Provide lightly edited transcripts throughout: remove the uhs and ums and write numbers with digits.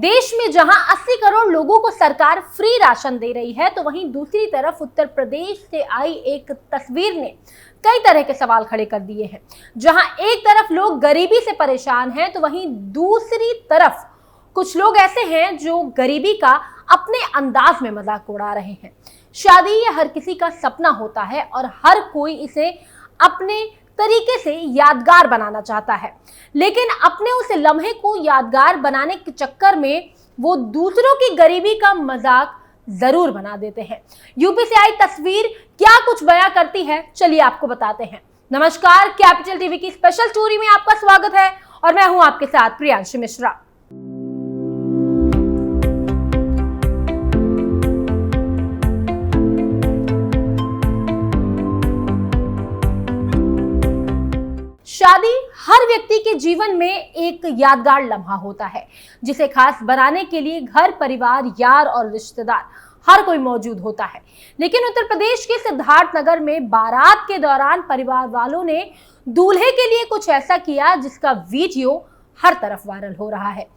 देश में जहां 80 करोड़ लोगों को सरकार फ्री राशन दे रही है, तो वहीं दूसरी तरफ उत्तर प्रदेश से आई एक तस्वीर ने कई तरह के सवाल खड़े कर दिए हैं। जहां एक तरफ लोग गरीबी से परेशान हैं, तो वहीं दूसरी तरफ कुछ लोग ऐसे हैं जो गरीबी का अपने अंदाज में मजाक उड़ा रहे हैं। शादी ये हर किसी का सपना होता है और हर कोई इसे अपने तरीके से यादगार बनाना चाहता है, लेकिन अपने उस लम्हे को यादगार बनाने के चक्कर में वो दूसरों की गरीबी का मजाक जरूर बना देते हैं। यूपी से आई तस्वीर क्या कुछ बयां करती है, चलिए आपको बताते हैं। नमस्कार, कैपिटल टीवी की स्पेशल स्टोरी में आपका स्वागत है और मैं हूं आपके साथ प्रियांशी मिश्रा। शादी हर व्यक्ति के जीवन में एक यादगार लम्हा होता है, जिसे खास बनाने के लिए घर परिवार, यार और रिश्तेदार हर कोई मौजूद होता है। लेकिन उत्तर प्रदेश के सिद्धार्थनगर में बारात के दौरान परिवार वालों ने दूल्हे के लिए कुछ ऐसा किया जिसका वीडियो हर तरफ वायरल हो रहा है।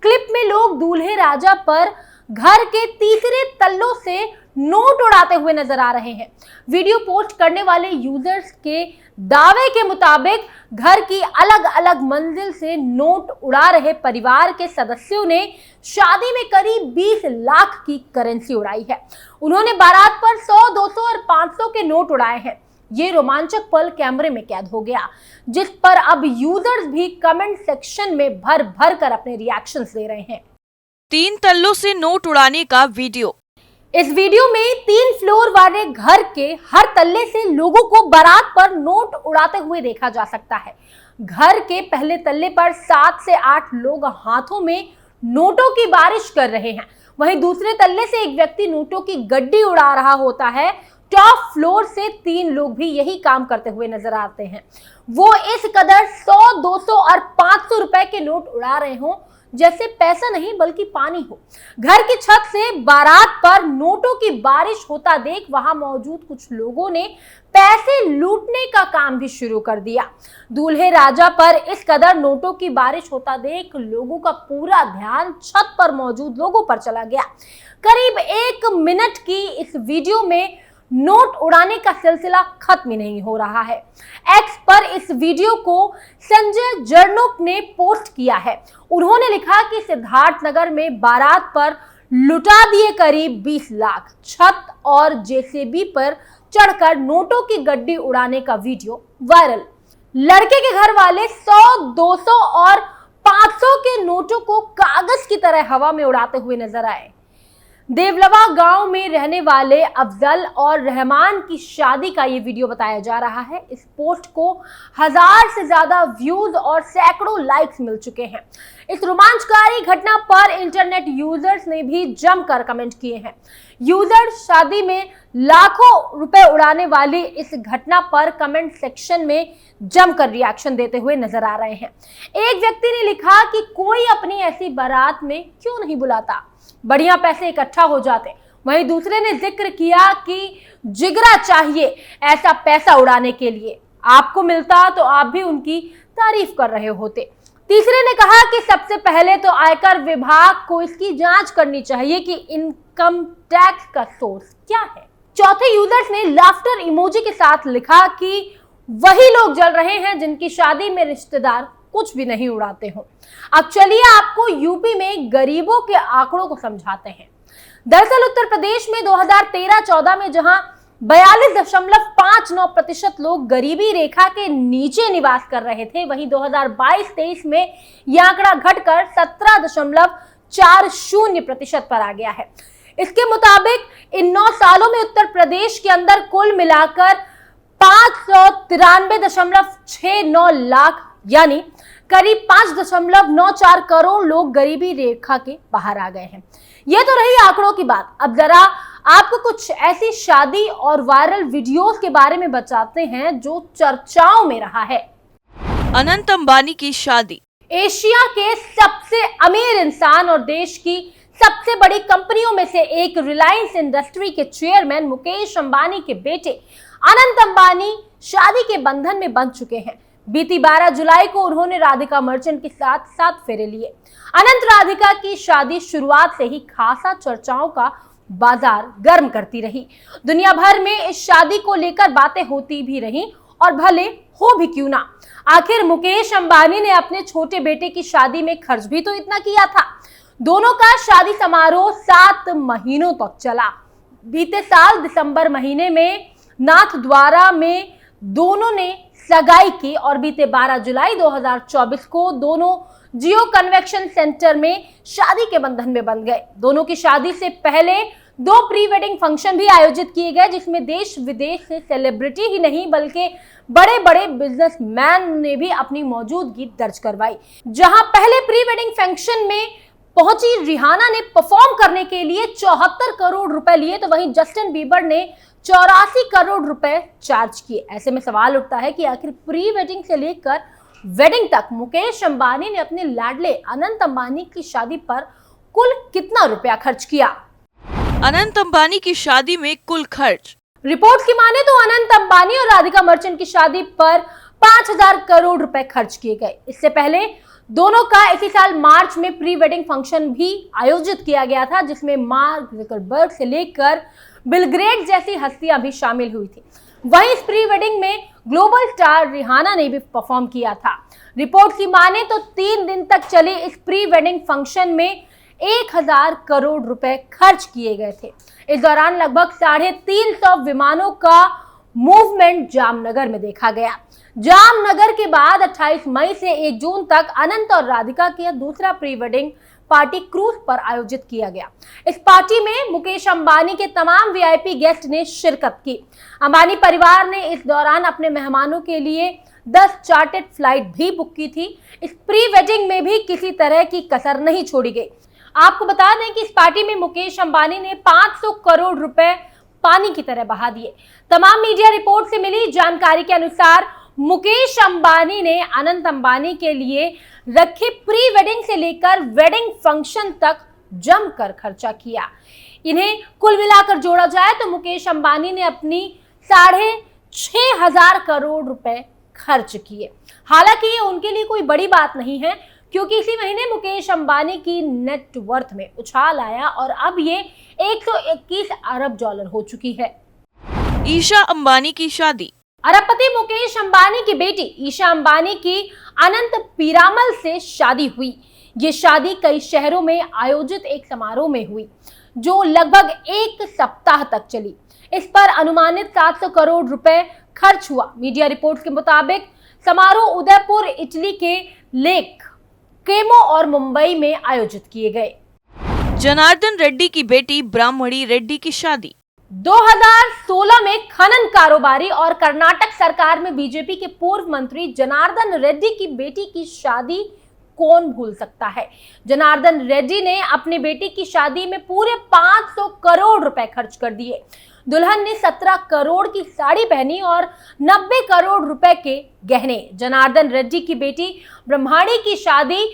क्लिप में लोग दूल्हे राजा पर घर के तीसरे तल्लों से नोट उड़ाते हुए नजर आ रहे हैं। वीडियो पोस्ट करने वाले यूजर्स के दावे के मुताबिक घर की अलग अलग मंजिल से नोट उड़ा रहे परिवार के सदस्यों ने शादी में करीब 20 लाख की करेंसी उड़ाई है। उन्होंने बारात पर 100, 200 और 500 के नोट उड़ाए हैं। ये रोमांचक पल कैमरे में कैद हो गया, जिस पर अब यूजर्स भी कमेंट सेक्शन में भर भर कर अपने रिएक्शंस दे रहे हैं। 3 तल्लों से नोट उड़ाने का वीडियो। इस वीडियो में 3 फ्लोर वाले घर के हर तल्ले से लोगों को बारात पर नोट उड़ाते हुए देखा जा सकता है। घर के पहले तल्ले पर 7 से 8 लोग हाथों में नोटों की बारिश कर रहे हैं। वहीं दूसरे तल्ले से एक व्यक्ति नोटों की गड्डी उड़ा रहा होता है। टॉप फ्लोर से 3 लोग भी यही काम करते हुए नजर आते हैं। वो इस कदर 100, 200 और 500 रुपए के नोट उड़ा रहे हों जैसे पैसा नहीं बल्कि पानी हो। घर की छत से बारात पर नोटों की बारिश होता देख वहां मौजूद कुछ लोगों ने पैसे लूटने का काम भी शुरू कर दिया। दूल्हे राजा पर इस कदर नोटों की बारिश होता देख लोगों का पूरा ध्यान छत पर मौजूद लोगों पर चला गया। करीब 1 मिनट की इस वीडियो में नोट उड़ाने का सिलसिला खत्म ही नहीं हो रहा है। एक्स पर इस वीडियो को संजय जर्नोक ने पोस्ट किया है। उन्होंने लिखा कि सिद्धार्थनगर में बारात पर लुटा दिए करीब 20 लाख, छत और जेसीबी पर चढ़कर नोटों की गड्डी उड़ाने का वीडियो वायरल। लड़के के घर वाले 100, 200 और 500 के नोटों को कागज की तरह हवा में उड़ाते हुए नजर आए। देवलवा गांव में रहने वाले अफजल और रहमान की शादी का ये वीडियो बताया जा रहा है। इस पोस्ट को 1000 से ज्यादा व्यूज और सैकड़ों लाइक्स मिल चुके हैं। इस रोमांचकारी घटना पर इंटरनेट यूजर्स ने भी जमकर कमेंट किए हैं। यूजर्स शादी में लाखों रुपए उड़ाने वाली इस घटना पर कमेंट सेक्शन में जमकर रिएक्शन देते हुए नजर आ रहे हैं। एक व्यक्ति ने लिखा कि कोई अपनी ऐसी बारात में क्यों नहीं बुलाता, बढ़िया पैसे इकट्ठा हो जाते। वहीं दूसरे ने जिक्र किया कि जिगरा चाहिए ऐसा पैसा उड़ाने के लिए, आपको मिलता तो आप भी उनकी तारीफ कर रहे होते। तीसरे ने कहा कि सबसे पहले तो आयकर विभाग को इसकी जांच करनी चाहिए कि इनकम टैक्स का सोर्स क्या है। चौथे यूजर्स ने लाफ्टर इमोजी के साथ लिखा कि वही लोग जल रहे हैं जिनकी शादी में रिश्तेदार कुछ भी नहीं उड़ाते हो। अब चलिए आपको यूपी में गरीबों के आंकड़ों को समझाते हैं। दरअसल उत्तर प्रदेश में 2013-14 में जहां 42.59% लोग गरीबी रेखा के नीचे निवास कर रहे थे, वहीं 2022-23 में यह आंकड़ा घटकर 17.40% पर आ गया है। इसके मुताबिक इन 9 सालों में उत्तर प्रदेश के अंदर कुल मिलाकर 593.69 लाख यानी करीब 5.94 करोड़ लोग गरीबी रेखा के बाहर आ गए हैं। यह तो रही आंकड़ों की बात। अब जरा आपको कुछ ऐसी शादी और वायरल वीडियोस के बारे में बताते हैं जो चर्चाओं में रहा है। अनंत अंबानी की शादी। एशिया के सबसे अमीर इंसान और देश की सबसे बड़ी कंपनियों में से एक रिलायंस इंडस्ट्री के चेयरमैन मुकेश अंबानी के बेटे अनंत अंबानी शादी के बंधन में बंध चुके हैं। बीती 12 जुलाई को उन्होंने राधिका मर्चेंट के साथ 7 फेरे लिए। अनंत राधिका की शादी शुरुआत से ही खासा चर्चाओं का बाजार गर्म करती रही। दुनिया भर में इस शादी को लेकर बातें होती भी रहीं और भले हो भी क्यों ना, आखिर मुकेश अंबानी ने अपने छोटे बेटे की शादी में खर्च भी तो इतना किया था। दोनों का शादी समारोह 7 महीनों तक चला। बीते साल दिसंबर महीने में नाथद्वारा में दोनों ने सगाई की और बीते 12 जुलाई 2024 को दोनों जियो कन्वेंशन सेंटर में शादी के बंधन में बंध गए। दोनों की शादी से पहले 2 प्री वेडिंग फंक्शन भी आयोजित किए गए, जिसमें देश विदेश से सेलिब्रिटी ही नहीं बल्कि बड़े बड़े बिजनेसमैन ने भी अपनी मौजूदगी दर्ज करवाई। जहां पहले प्री वेडिंग फंक्शन में पहुंची रिहाना ने परफॉर्म करने के लिए 74 करोड़ रुपए लिए, तो वहीं जस्टिन बीबर ने 84 करोड़ रुपए चार्ज किए। ऐसे में सवाल उठता है कि आखिर प्री वेडिंग से लेकर वेडिंग तक मुकेश अंबानी ने अपने लाडले अनंत अंबानी की शादी पर कुल कितना रुपया खर्च किया। अनंत अंबानी की शादी में कुल खर्च। रिपोर्ट्स की माने तो अनंत अंबानी और राधिका मर्चेंट की शादी पर 5000 करोड़ रुपए खर्च किए गए। इससे पहले दोनों का इसी साल मार्च में प्री वेडिंग फंक्शन भी आयोजित किया गया था, जिसमें मार्क जुकरबर्ग से लेकर बिल गेट्स जैसी हस्तियां भी शामिल हुई थी। वहीं इस प्री वेडिंग में ग्लोबल स्टार रिहाना ने भी परफॉर्म किया था। रिपोर्ट की माने तो 3 दिन तक चले इस प्री वेडिंग फंक्शन में 1000 करोड़ रुपए खर्च किए गए थे। इस दौरान लगभग 350 विमानों का मूवमेंट जामनगर में देखा गया। जामनगर के बाद 28 मई से 1 जून तक अनंत और राधिका की दूसरा प्री वेडिंग पार्टी क्रूज पर आयोजित किया गया। इस पार्टी में मुकेश अंबानी के तमाम वीआईपी गेस्ट ने शिरकत की। अंबानी परिवार ने इस दौरान अपने मेहमानों के लिए 10 चार्टर्ड फ्लाइट भी बुक की थी। इस प्री वेडिंग में भी किसी तरह की कसर नहीं छोड़ी गई। आपको बता दें कि इस पार्टी में मुकेश अंबानी ने 500 करोड़ रुपए पानी की तरह बहा दिए। तमाम मीडिया रिपोर्ट से मिली जानकारी के अनुसार मुकेश अंबानी ने अनंत अंबानी के लिए रखे प्री वेडिंग से लेकर वेडिंग फंक्शन तक जमकर खर्चा किया। इन्हें कुल मिलाकर जोड़ा जाए तो मुकेश अंबानी ने अपनी 6500 करोड़ रुपए खर्च किए। हालांकि ये उनके लिए कोई बड़ी बात नहीं है, क्योंकि इसी महीने मुकेश अंबानी की नेटवर्थ में उछाल आया और अब ये 121 अरब डॉलर हो चुकी है। ईशा अंबानी की शादी। अरबपति मुकेश अंबानी की बेटी ईशा अंबानी की अनंत पीरामल से शादी हुई। ये शादी कई शहरों में आयोजित एक समारोह में हुई, जो लगभग 1 सप्ताह तक चली। इस पर अनुमानित 700 करोड़ रुपए खर्च हुआ। मीडिया रिपोर्ट्स के मुताबिक समारोह उदयपुर, इटली के लेक केमो और मुंबई में आयोजित किए गए। जनार्दन रेड्डी की बेटी ब्राह्मणी रेड्डी की शादी। 2016 में खनन कारोबारी और कर्नाटक सरकार में बीजेपी के पूर्व मंत्री जनार्दन रेड्डी की बेटी की शादी कौन भूल सकता है। जनार्दन रेड्डी ने अपनी बेटी की शादी में पूरे 500 करोड़ रुपए खर्च कर दिए। दुल्हन ने 17 करोड़ की साड़ी पहनी और 90 करोड़ रुपए के गहने। जनार्दन रेड्डी की बेटी ब्रह्माणी की शादी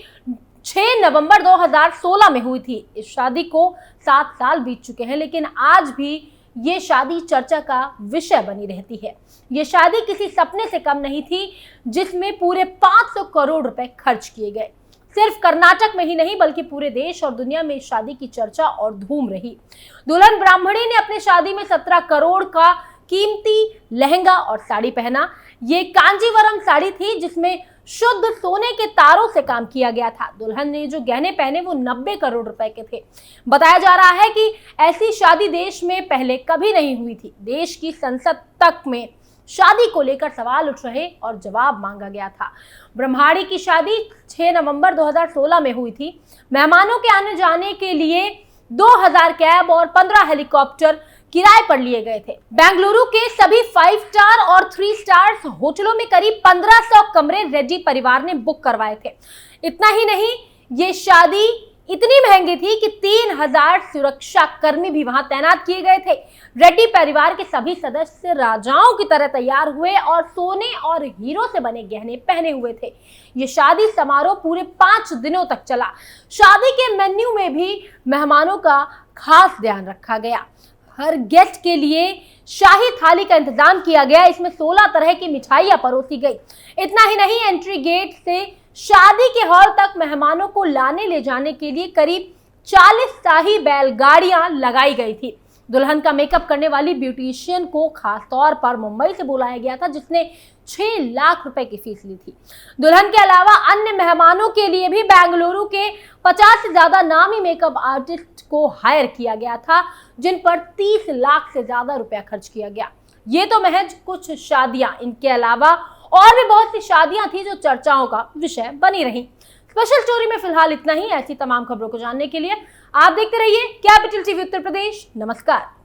6 नवंबर 2016 में हुई थी। इस शादी को 7 साल बीत चुके हैं, लेकिन आज भी ये शादी चर्चा का विषय बनी रहती है। ये शादी किसी सपने से कम नहीं थी, जिसमें पूरे 500 करोड़ रुपए खर्च किए गए। सिर्फ कर्नाटक में ही नहीं बल्कि पूरे देश और दुनिया में इस शादी की चर्चा और धूम रही। दुल्हन ब्राह्मणी ने अपनी शादी में 17 करोड़ का कीमती लहंगा और साड़ी पहना। ये कांजीवरम साड़ी थी, जिसमें शुद्ध सोने के तारों से काम किया गया था। दुल्हन ने जो गहने पहने वो 90 करोड़ रुपए के थे। बताया जा रहा है कि ऐसी शादी देश में पहले कभी नहीं हुई थी। देश की संसद तक में शादी को लेकर सवाल उठ रहे और जवाब मांगा गया था। ब्रह्माणी की शादी 6 नवंबर 2016 में हुई थी। मेहमानों के आने जाने के लिए 2000 कैब और 15 हेलीकॉप्टर किराए पर लिए गए थे। बेंगलुरु के सभी 5 स्टार और 3 स्टार होटलों में करीब 1500 कमरे रेड्डी परिवार ने बुक करवाए थे। इतना ही नहीं, ये शादी इतनी महंगी थी कि 3000 सुरक्षा कर्मी भी वहां तैनात किए गए थे। रेड्डी परिवार के सभी सदस्य राजाओं की तरह तैयार हुए और सोने और हीरो से बने गहने पहने हुए थे। ये शादी समारोह पूरे 5 दिनों तक चला। शादी के मेन्यू में भी मेहमानों का खास ध्यान रखा गया। हर गेस्ट के लिए शाही थाली का इंतजाम किया गया। इसमें 16 तरह की मिठाइयां परोसी गई। इतना ही नहीं, एंट्री गेट से शादी के हॉल तक मेहमानों को लाने ले जाने के लिए करीब 40 शाही बैलगाड़ियां लगाई गई थी। दुल्हन का मेकअप करने वाली ब्यूटिशियन को खास तौर पर मुंबई से बुलाया गया था, जिसने 6 लाख रुपए की फीस ली थी। दुल्हन के अलावा अन्य मेहमानों के लिए भी बेंगलुरु के 50 से ज्यादा नामी मेकअप आर्टिस्ट को हायर किया गया था, जिन पर 30 लाख से ज्यादा रुपया खर्च किया गया। ये तो महज कुछ शादियां, इनके अलावा और भी बहुत सी शादियां थी जो चर्चाओं का विषय बनी रही। स्पेशल स्टोरी में फिलहाल इतना ही। ऐसी तमाम खबरों को जानने के लिए आप देखते रहिए कैपिटल टीवी उत्तर प्रदेश। नमस्कार।